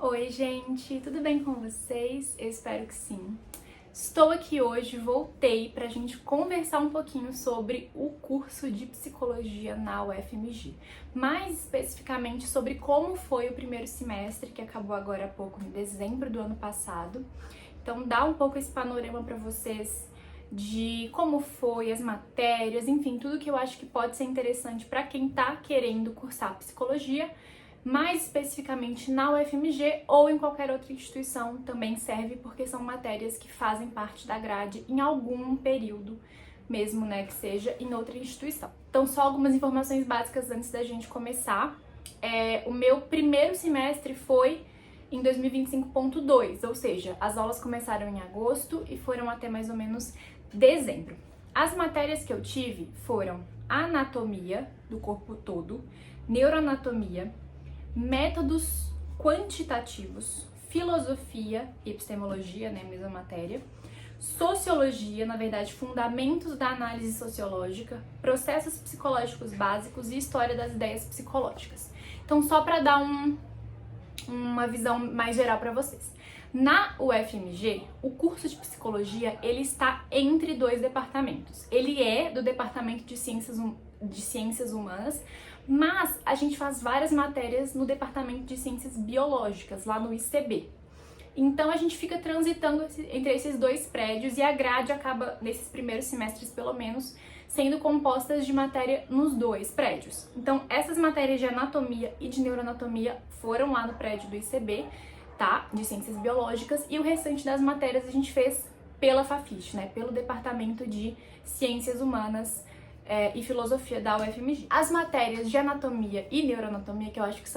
Oi, gente, tudo bem com vocês? Eu espero que sim. Estou aqui hoje, voltei para a gente conversar um pouquinho sobre o curso de psicologia na UFMG. Mais especificamente sobre como foi o primeiro semestre, que acabou agora há pouco, em dezembro do ano passado. Então, dá um pouco esse panorama para vocês de como foi as matérias, enfim, tudo que eu acho que pode ser interessante para quem está querendo cursar psicologia, mais especificamente na UFMG ou em qualquer outra instituição também serve, porque são matérias que fazem parte da grade em algum período, mesmo, né, que seja em outra instituição. Então, só algumas informações básicas antes da gente começar. O meu primeiro semestre foi em 2025.2, ou seja, as aulas começaram em agosto e foram até mais ou menos dezembro. As matérias que eu tive foram anatomia do corpo todo, neuroanatomia, métodos quantitativos, filosofia e epistemologia, né, mesma matéria, sociologia, na verdade, fundamentos da análise sociológica, processos psicológicos básicos e história das ideias psicológicas. Então, só para dar uma visão mais geral para vocês. Na UFMG, o curso de psicologia, ele está entre dois departamentos. Ele é do departamento de ciências humanas, mas a gente faz várias matérias no departamento de ciências biológicas, lá no ICB. Então a gente fica transitando entre esses dois prédios e a grade acaba, nesses primeiros semestres pelo menos, sendo compostas de matéria nos dois prédios. Então essas matérias de anatomia e de neuroanatomia foram lá no prédio do ICB, tá? De ciências biológicas, e o restante das matérias a gente fez pela Fafiche, né? Pelo departamento de ciências humanas e filosofia da UFMG. As matérias de anatomia e neuroanatomia, que eu acho que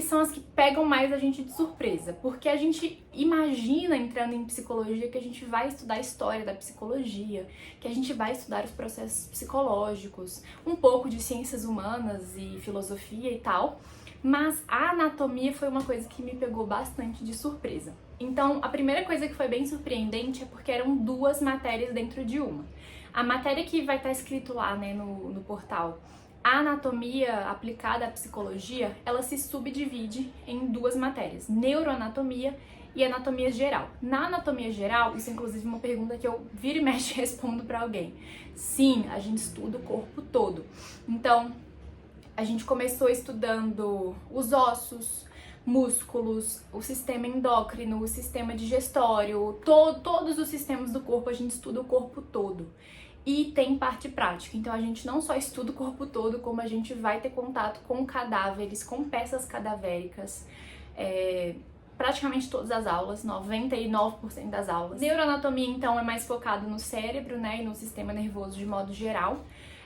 são as que pegam mais a gente de surpresa, porque a gente imagina entrando em psicologia que a gente vai estudar a história da psicologia, que a gente vai estudar os processos psicológicos, um pouco de ciências humanas e filosofia e tal, mas a anatomia foi uma coisa que me pegou bastante de surpresa. Então, a primeira coisa que foi bem surpreendente é porque eram duas matérias dentro de uma. A matéria que vai estar escrito lá, né, no portal, a anatomia aplicada à psicologia, ela se subdivide em duas matérias, neuroanatomia e anatomia geral. Na anatomia geral, isso é inclusive uma pergunta que eu vira e mexe e respondo para alguém. Sim, a gente estuda o corpo todo. Então, a gente começou estudando os ossos, músculos, o sistema endócrino, o sistema digestório, todos os sistemas do corpo, a gente estuda o corpo todo. E tem parte prática, então a gente não só estuda o corpo todo, como a gente vai ter contato com cadáveres, com peças cadavéricas, praticamente todas as aulas, 99% das aulas. Neuroanatomia, então, é mais focado no cérebro, né, e no sistema nervoso de modo geral.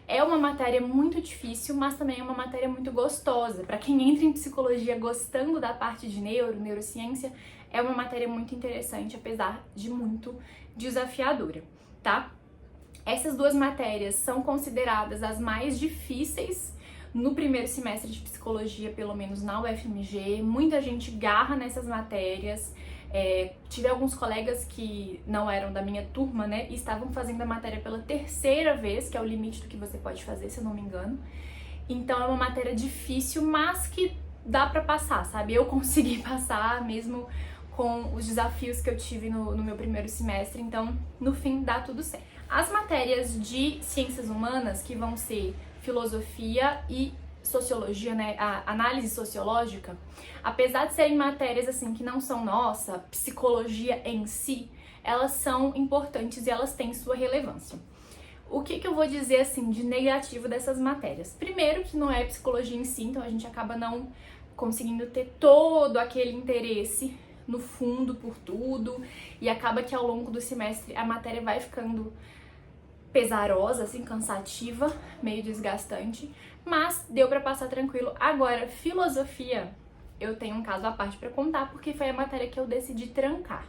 É uma matéria muito difícil, mas também é uma matéria muito gostosa. Para quem entra em psicologia gostando da parte de neurociência, é uma matéria muito interessante, apesar de muito desafiadora, tá? Essas duas matérias são consideradas as mais difíceis no primeiro semestre de psicologia, pelo menos na UFMG. Muita gente garra nessas matérias. Tive alguns colegas que não eram da minha turma, né, e estavam fazendo a matéria pela terceira vez, que é o limite do que você pode fazer, se eu não me engano. Então é uma matéria difícil, mas que dá pra passar, sabe? Eu consegui passar mesmo com os desafios que eu tive no meu primeiro semestre, então no fim dá tudo certo. As matérias de ciências humanas, que vão ser filosofia e sociologia, né, a análise sociológica, apesar de serem matérias assim que não são nossa, psicologia em si, elas são importantes e elas têm sua relevância. O que eu vou dizer assim de negativo dessas matérias? Primeiro, que não é psicologia em si, então a gente acaba não conseguindo ter todo aquele interesse no fundo por tudo, e acaba que ao longo do semestre a matéria vai ficando pesarosa, assim, cansativa, meio desgastante, mas deu pra passar tranquilo. Agora, filosofia, eu tenho um caso à parte pra contar, porque foi a matéria que eu decidi trancar.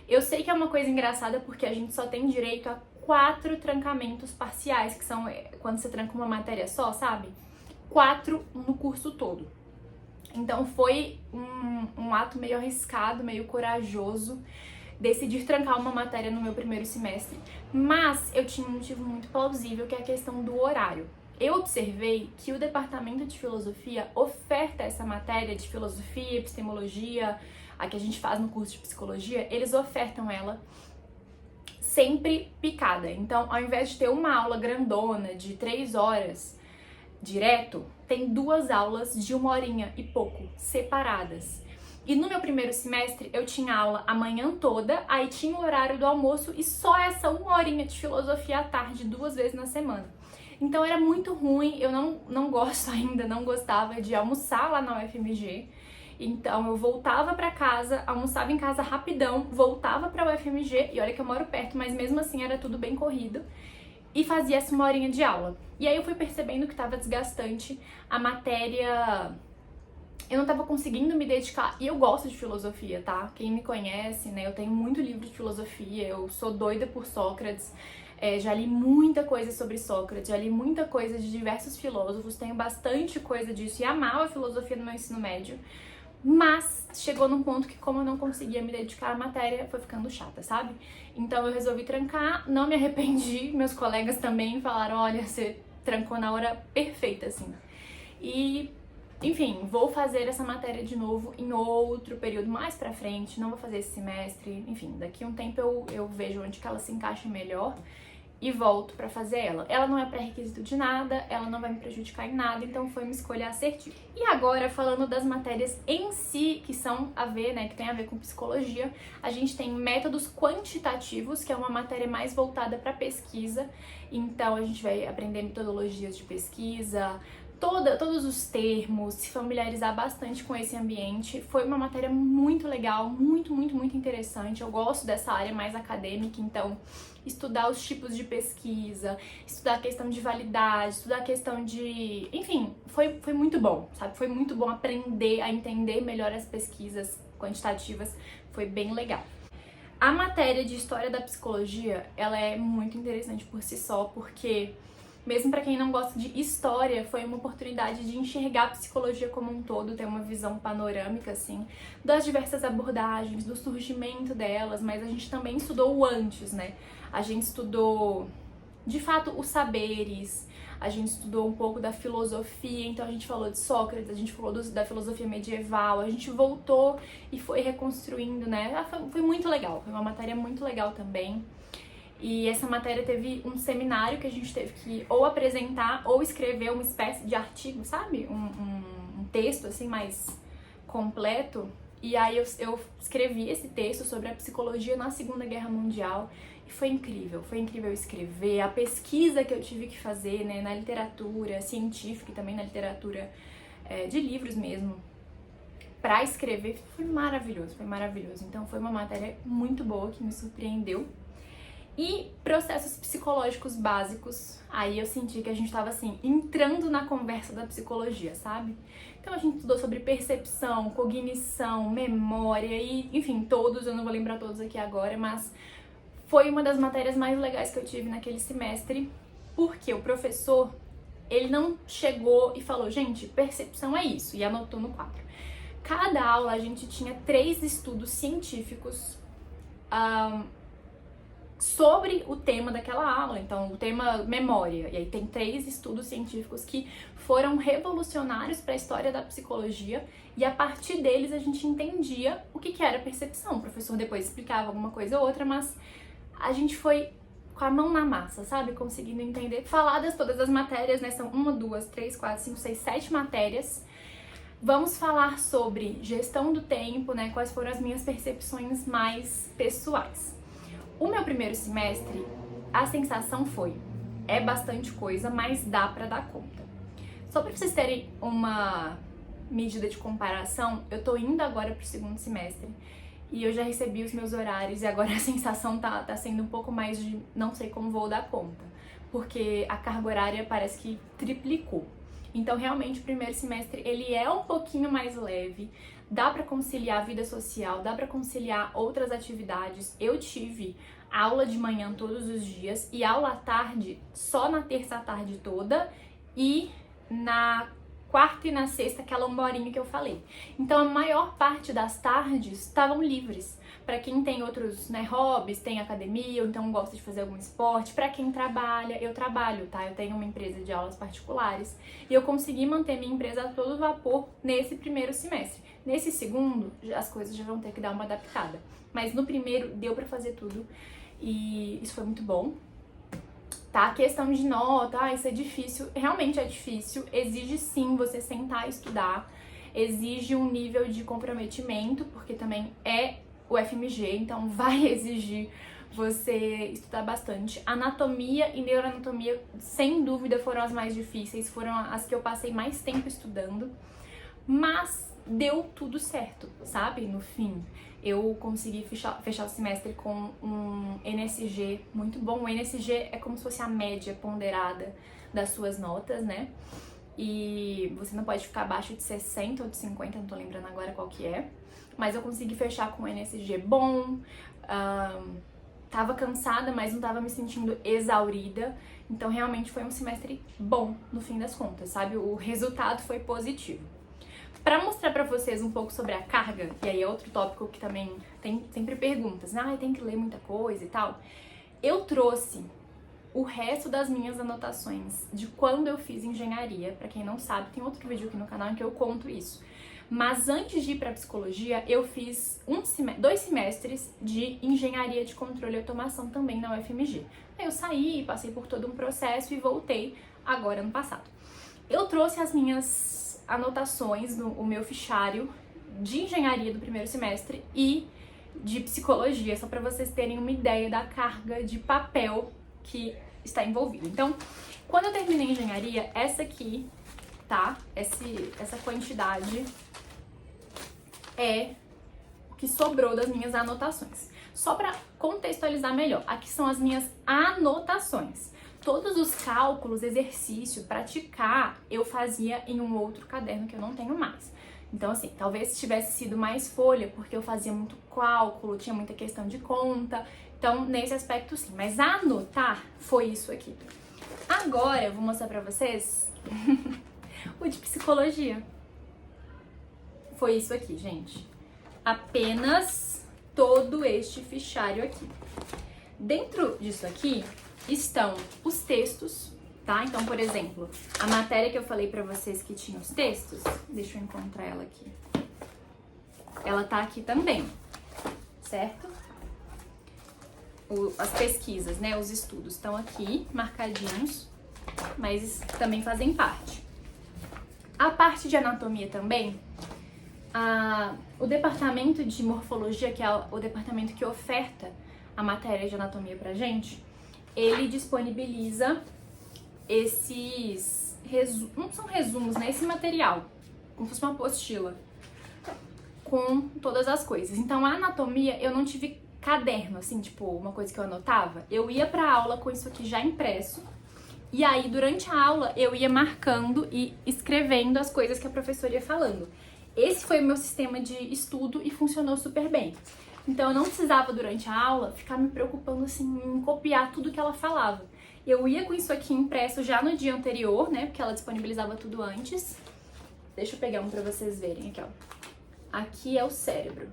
Eu sei que é uma coisa engraçada, porque a gente só tem direito a 4 trancamentos parciais, que são quando você tranca uma matéria só, sabe? 4 no curso todo. Então foi um ato meio arriscado, meio corajoso, decidir trancar uma matéria no meu primeiro semestre, mas eu tinha um motivo muito plausível, que é a questão do horário. eu observei que o departamento de filosofia oferta essa matéria de filosofia, epistemologia, a que a gente faz no curso de psicologia, eles ofertam ela sempre picada. Então, ao invés de ter uma aula grandona de 3 horas direto, tem 2 aulas de 1 horinha e pouco, separadas. E no meu primeiro semestre eu tinha aula a manhã toda, aí tinha o horário do almoço e só essa 1 horinha de filosofia à tarde, 2 vezes na semana. Então era muito ruim, eu não gosto ainda, não gostava de almoçar lá na UFMG. Então eu voltava pra casa, almoçava em casa rapidão, voltava pra UFMG, e olha que eu moro perto, mas mesmo assim era tudo bem corrido, e fazia essa 1 horinha de aula. E aí eu fui percebendo que tava desgastante, a matéria, eu não tava conseguindo me dedicar, e eu gosto de filosofia, tá? Quem me conhece, né, eu tenho muito livro de filosofia, eu sou doida por Sócrates, já li muita coisa sobre Sócrates, já li muita coisa de diversos filósofos, tenho bastante coisa disso, e amava a filosofia no meu ensino médio. Mas chegou num ponto que, como eu não conseguia me dedicar à matéria, foi ficando chata, sabe? Então eu resolvi trancar, não me arrependi, meus colegas também falaram, olha, você trancou na hora perfeita, assim. E, enfim, vou fazer essa matéria de novo em outro período mais pra frente, não vou fazer esse semestre, enfim, daqui a um tempo eu vejo onde que ela se encaixa melhor e volto pra fazer ela. Ela não é pré-requisito de nada, ela não vai me prejudicar em nada, então foi uma escolha assertiva. E agora, falando das matérias em si, que são a ver, né, que tem a ver com psicologia, a gente tem métodos quantitativos, que é uma matéria mais voltada para pesquisa, então a gente vai aprender metodologias de pesquisa, todos os termos, se familiarizar bastante com esse ambiente. Foi uma matéria muito legal, muito interessante. Eu gosto dessa área mais acadêmica, então estudar os tipos de pesquisa, estudar a questão de validade, estudar a questão de... Enfim, foi muito bom, sabe? Foi muito bom aprender a entender melhor as pesquisas quantitativas, foi bem legal. A matéria de História da Psicologia, ela é muito interessante por si só, porque mesmo para quem não gosta de história, foi uma oportunidade de enxergar a psicologia como um todo, ter uma visão panorâmica, assim, das diversas abordagens, do surgimento delas, mas a gente também estudou o antes, né? A gente estudou, de fato, os saberes, a gente estudou um pouco da filosofia, então a gente falou de Sócrates, a gente falou da filosofia medieval, a gente voltou e foi reconstruindo, né? Foi muito legal, foi uma matéria muito legal também. E essa matéria teve um seminário que a gente teve que ou apresentar ou escrever uma espécie de artigo, sabe? Um texto assim mais completo. E aí eu escrevi esse texto sobre a psicologia na Segunda Guerra Mundial. E foi incrível escrever. A pesquisa que eu tive que fazer, né, na literatura científica e também na literatura de livros mesmo, pra escrever, foi maravilhoso. Então foi uma matéria muito boa que me surpreendeu. E processos psicológicos básicos, aí eu senti que a gente tava assim, entrando na conversa da psicologia, sabe? Então a gente estudou sobre percepção, cognição, memória e, enfim, todos, eu não vou lembrar todos aqui agora, mas foi uma das matérias mais legais que eu tive naquele semestre, porque o professor, ele não chegou e falou, gente, percepção é isso, e anotou no quadro. Cada aula a gente tinha 3 estudos científicos, sobre o tema daquela aula, então o tema memória, e aí tem 3 estudos científicos que foram revolucionários para a história da psicologia, e a partir deles a gente entendia o que era percepção. O professor depois explicava alguma coisa ou outra, mas a gente foi com a mão na massa, sabe? Conseguindo entender, faladas todas as matérias, né? São 1, 2, 3, 4, 5, 6, 7 matérias. Vamos falar sobre gestão do tempo, né? Quais foram as minhas percepções mais pessoais. O meu primeiro semestre, a sensação foi, é bastante coisa, mas dá pra dar conta. Só pra vocês terem uma medida de comparação, eu tô indo agora pro segundo semestre e eu já recebi os meus horários e agora a sensação tá sendo um pouco mais de não sei como vou dar conta, porque a carga horária parece que triplicou. Então, realmente, o primeiro semestre, ele é um pouquinho mais leve, dá pra conciliar a vida social, dá pra conciliar outras atividades. Eu tive aula de manhã todos os dias e aula à tarde só na terça à tarde toda e na quarta e na sexta aquela 1 horinha que eu falei. Então a maior parte das tardes estavam livres. Para quem tem outros, né, hobbies, tem academia, ou então gosta de fazer algum esporte. Para quem trabalha, eu trabalho, tá? Eu tenho uma empresa de aulas particulares e eu consegui manter minha empresa a todo vapor nesse primeiro semestre. Nesse segundo, as coisas já vão ter que dar uma adaptada. Mas no primeiro deu para fazer tudo e isso foi muito bom. Tá? A questão de nota, isso é difícil, realmente é difícil, exige sim você sentar e estudar, exige um nível de comprometimento, porque também é o FMG, então vai exigir você estudar bastante. Anatomia e neuroanatomia, sem dúvida, foram as mais difíceis, foram as que eu passei mais tempo estudando, mas deu tudo certo, sabe? No fim, eu consegui fechar o semestre com um NSG muito bom. O NSG é como se fosse a média ponderada das suas notas, né? E você não pode ficar abaixo de 60 ou de 50, não tô lembrando agora qual que é. Mas eu consegui fechar com um NSG bom, tava cansada, mas não tava me sentindo exaurida. Então realmente foi um semestre bom, no fim das contas, sabe? O resultado foi positivo. Pra mostrar pra vocês um pouco sobre a carga, e aí é outro tópico que também tem sempre perguntas, tem que ler muita coisa e tal. Eu trouxe o resto das minhas anotações de quando eu fiz engenharia. Pra quem não sabe, tem outro vídeo aqui no canal em que eu conto isso. Mas antes de ir pra psicologia, eu fiz 2 semestres de engenharia de controle e automação também na UFMG. Aí eu saí, passei por todo um processo e voltei agora ano passado. Eu trouxe as minhas anotações, o meu fichário de engenharia do primeiro semestre e de psicologia, só pra vocês terem uma ideia da carga de papel que está envolvido. Então, quando eu terminei a engenharia, essa aqui, tá? Essa quantidade é o que sobrou das minhas anotações. Só para contextualizar melhor, aqui são as minhas anotações. Todos os cálculos, exercício, praticar, eu fazia em um outro caderno que eu não tenho mais. Então, assim, talvez tivesse sido mais folha, porque eu fazia muito cálculo, tinha muita questão de conta. Então, nesse aspecto, sim. Mas anotar foi isso aqui. Agora, eu vou mostrar pra vocês o de psicologia. Foi isso aqui, gente. Apenas todo este fichário aqui. Dentro disso aqui estão os textos, tá? Então, por exemplo, a matéria que eu falei pra vocês que tinha os textos, deixa eu encontrar ela aqui. Ela tá aqui também, certo? As pesquisas, né? Os estudos estão aqui marcadinhos, mas também fazem parte. A parte de anatomia também, o departamento de morfologia, que é o departamento que oferta a matéria de anatomia pra gente, ele disponibiliza esses não são resumos, né? Esse material, como se fosse uma apostila, com todas as coisas. Então, a anatomia, eu não tive caderno, assim, tipo, uma coisa que eu anotava. Eu ia pra aula com isso aqui já impresso, e aí, durante a aula, eu ia marcando e escrevendo as coisas que a professora ia falando. Esse foi o meu sistema de estudo e funcionou super bem. Então, eu não precisava, durante a aula, ficar me preocupando, assim, em copiar tudo que ela falava. Eu ia com isso aqui impresso já no dia anterior, né, porque ela disponibilizava tudo antes. Deixa eu pegar um pra vocês verem aqui, ó. Aqui é o cérebro.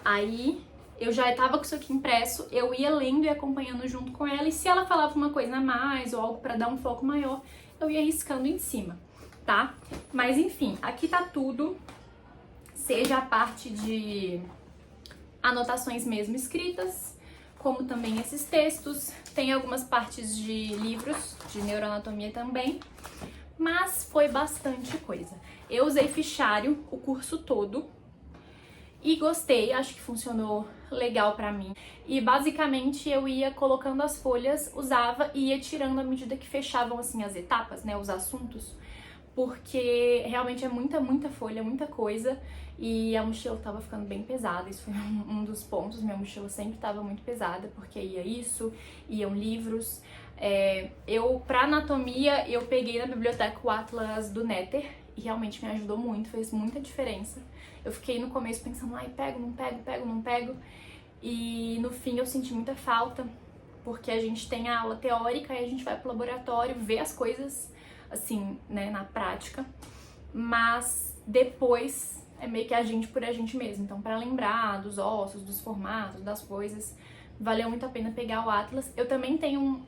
Aí, eu já tava com isso aqui impresso, eu ia lendo e acompanhando junto com ela, e se ela falava uma coisa a mais ou algo pra dar um foco maior, eu ia riscando em cima, tá? Mas enfim, aqui tá tudo, seja a parte de anotações mesmo escritas, como também esses textos, tem algumas partes de livros, de neuroanatomia também, mas foi bastante coisa. Eu usei fichário o curso todo, e gostei, acho que funcionou legal pra mim. E basicamente eu ia colocando as folhas, usava e ia tirando à medida que fechavam assim as etapas, né, os assuntos. Porque realmente é muita folha, muita coisa. E a mochila tava ficando bem pesada, isso foi um dos pontos. Minha mochila sempre tava muito pesada, porque ia isso, iam livros. Pra anatomia, eu peguei na biblioteca o Atlas do Netter, e realmente me ajudou muito, fez muita diferença. Eu fiquei no começo pensando, pego, não pego. E no fim eu senti muita falta, porque a gente tem a aula teórica e a gente vai pro laboratório, ver as coisas assim, né, na prática, mas depois é meio que a gente por a gente mesmo. Então, para lembrar dos ossos, dos formatos, das coisas, valeu muito a pena pegar o atlas. Eu também tenho um,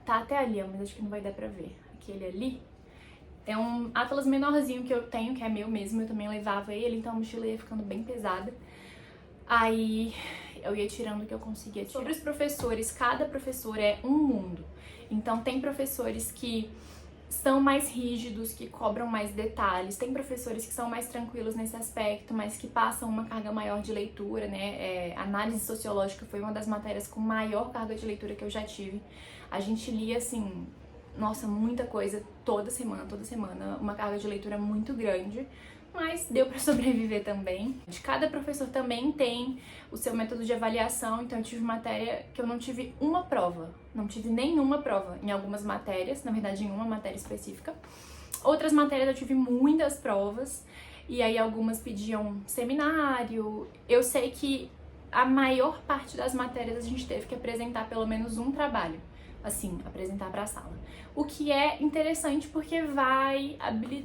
tá até ali, ó, mas acho que não vai dar pra ver, aquele ali. É um atlas menorzinho que eu tenho, que é meu mesmo, eu também levava ele, então a mochila ia ficando bem pesada. Aí eu ia tirando o que eu conseguia tirar. Sobre os professores, cada professor é um mundo. Então tem professores que são mais rígidos, que cobram mais detalhes. Tem professores que são mais tranquilos nesse aspecto, mas que passam uma carga maior de leitura, né? Análise sociológica foi uma das matérias com maior carga de leitura que eu já tive. A gente lia, assim, nossa, muita coisa toda semana, uma carga de leitura muito grande, mas deu para sobreviver também. De cada professor também tem o seu método de avaliação, então eu tive matéria que eu não tive uma prova, não tive nenhuma prova em algumas matérias, na verdade em uma matéria específica. Outras matérias eu tive muitas provas, e aí algumas pediam seminário. Eu sei que a maior parte das matérias a gente teve que apresentar pelo menos um trabalho, assim, apresentar para a sala. O que é interessante porque vai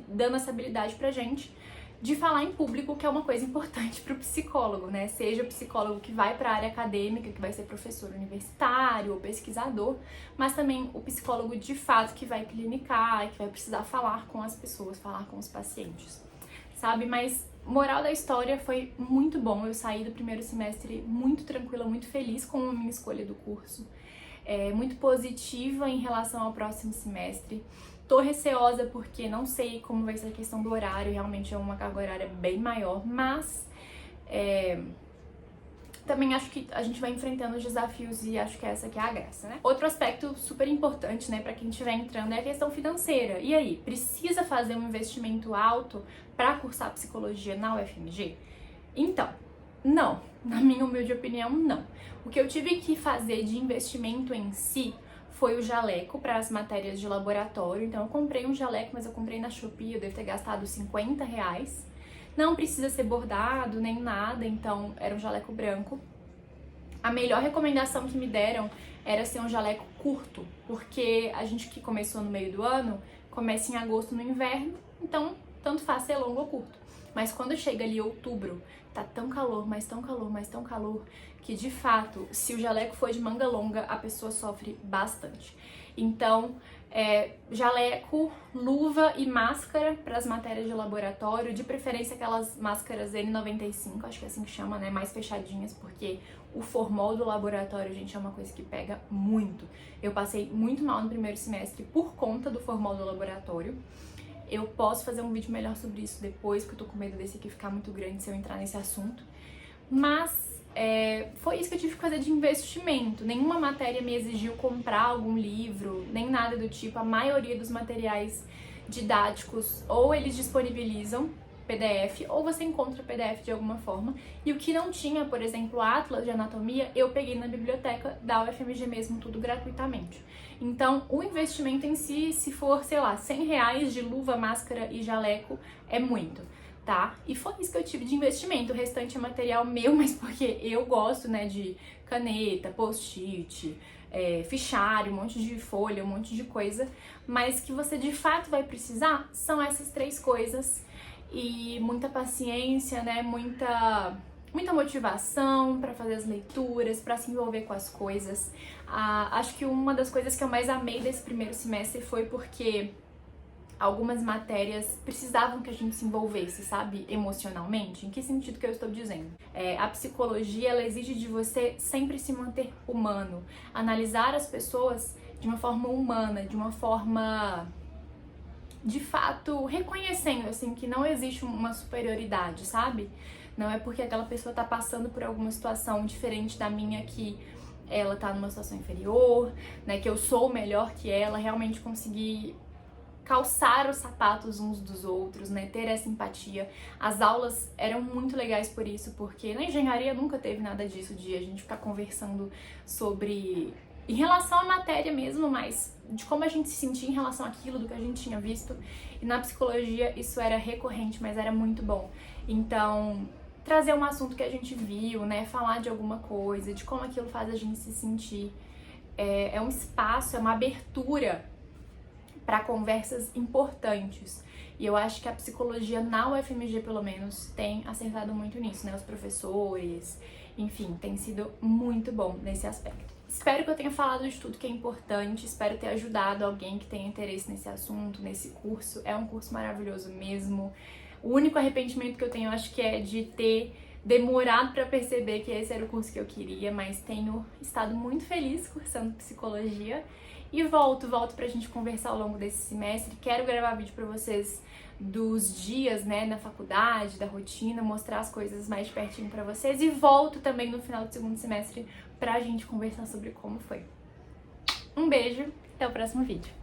dando essa habilidade pra gente de falar em público, que é uma coisa importante para o psicólogo, né? Seja o psicólogo que vai para a área acadêmica, que vai ser professor universitário ou pesquisador, mas também o psicólogo de fato que vai clinicar, que vai precisar falar com as pessoas, falar com os pacientes, sabe? Mas moral da história, foi muito bom. Eu saí do primeiro semestre muito tranquila, muito feliz com a minha escolha do curso, muito positiva em relação ao próximo semestre. Tô receosa porque não sei como vai ser a questão do horário, realmente é uma carga horária bem maior, mas também acho que a gente vai enfrentando os desafios e acho que essa que é a graça, né? Outro aspecto super importante, né, pra quem estiver entrando é a questão financeira. E aí, precisa fazer um investimento alto pra cursar psicologia na UFMG? Então, não. Na minha humilde opinião, não. O que eu tive que fazer de investimento em si foi o jaleco para as matérias de laboratório. Então eu comprei um jaleco, mas eu comprei na Shopee, eu devo ter gastado R$50. Não precisa ser bordado nem nada, então era um jaleco branco. A melhor recomendação que me deram era ser um jaleco curto, porque a gente que começou no meio do ano, começa em agosto no inverno, então tanto faz ser longo ou curto. Mas quando chega ali outubro, tá tão calor, mas tão calor, mas tão calor, que de fato, se o jaleco for de manga longa, a pessoa sofre bastante. Então, jaleco, luva e máscara para as matérias de laboratório, de preferência aquelas máscaras N95, acho que é assim que chama, né, mais fechadinhas, porque o formol do laboratório, gente, é uma coisa que pega muito. Eu passei muito mal no primeiro semestre por conta do formol do laboratório. Eu posso fazer um vídeo melhor sobre isso depois, porque eu tô com medo desse aqui ficar muito grande se eu entrar nesse assunto. Mas foi isso que eu tive que fazer de investimento. Nenhuma matéria me exigiu comprar algum livro, nem nada do tipo. A maioria dos materiais didáticos ou eles disponibilizam PDF ou você encontra PDF de alguma forma. E o que não tinha, por exemplo, Atlas de Anatomia, eu peguei na biblioteca da UFMG mesmo, tudo gratuitamente. Então, o investimento em si, se for, sei lá, R$100 de luva, máscara e jaleco, é muito, tá? E foi isso que eu tive de investimento. O restante é material meu, mas porque eu gosto, né, de caneta, post-it, fichário, um monte de folha, um monte de coisa. Mas que você de fato vai precisar são essas 3 coisas. E muita paciência, né, muita motivação para fazer as leituras, para se envolver com as coisas. Acho que uma das coisas que eu mais amei desse primeiro semestre foi porque algumas matérias precisavam que a gente se envolvesse, sabe, emocionalmente. Em que sentido que eu estou dizendo? A psicologia, ela exige de você sempre se manter humano, analisar as pessoas de uma forma humana, de uma forma de fato reconhecendo, assim, que não existe uma superioridade, sabe? Não é porque aquela pessoa tá passando por alguma situação diferente da minha que ela tá numa situação inferior, né? Que eu sou melhor que ela, realmente conseguir calçar os sapatos uns dos outros, né? Ter essa empatia. As aulas eram muito legais por isso, porque na engenharia nunca teve nada disso, de a gente ficar conversando sobre... em relação à matéria mesmo, mas de como a gente se sentia em relação àquilo, do que a gente tinha visto. E na psicologia isso era recorrente, mas era muito bom. Então, trazer um assunto que a gente viu, né? Falar de alguma coisa, de como aquilo faz a gente se sentir. É um espaço, é uma abertura para conversas importantes. E eu acho que a psicologia na UFMG, pelo menos, tem acertado muito nisso, né? Os professores, enfim, tem sido muito bom nesse aspecto. Espero que eu tenha falado de tudo que é importante, espero ter ajudado alguém que tenha interesse nesse assunto, nesse curso. É um curso maravilhoso mesmo. O único arrependimento que eu tenho, eu acho que é de ter demorado para perceber que esse era o curso que eu queria, mas tenho estado muito feliz cursando psicologia. E volto pra gente conversar ao longo desse semestre. Quero gravar vídeo pra vocês dos dias, né, na faculdade, da rotina, mostrar as coisas mais de pertinho pra vocês. E volto também no final do segundo semestre pra gente conversar sobre como foi. Um beijo, até o próximo vídeo.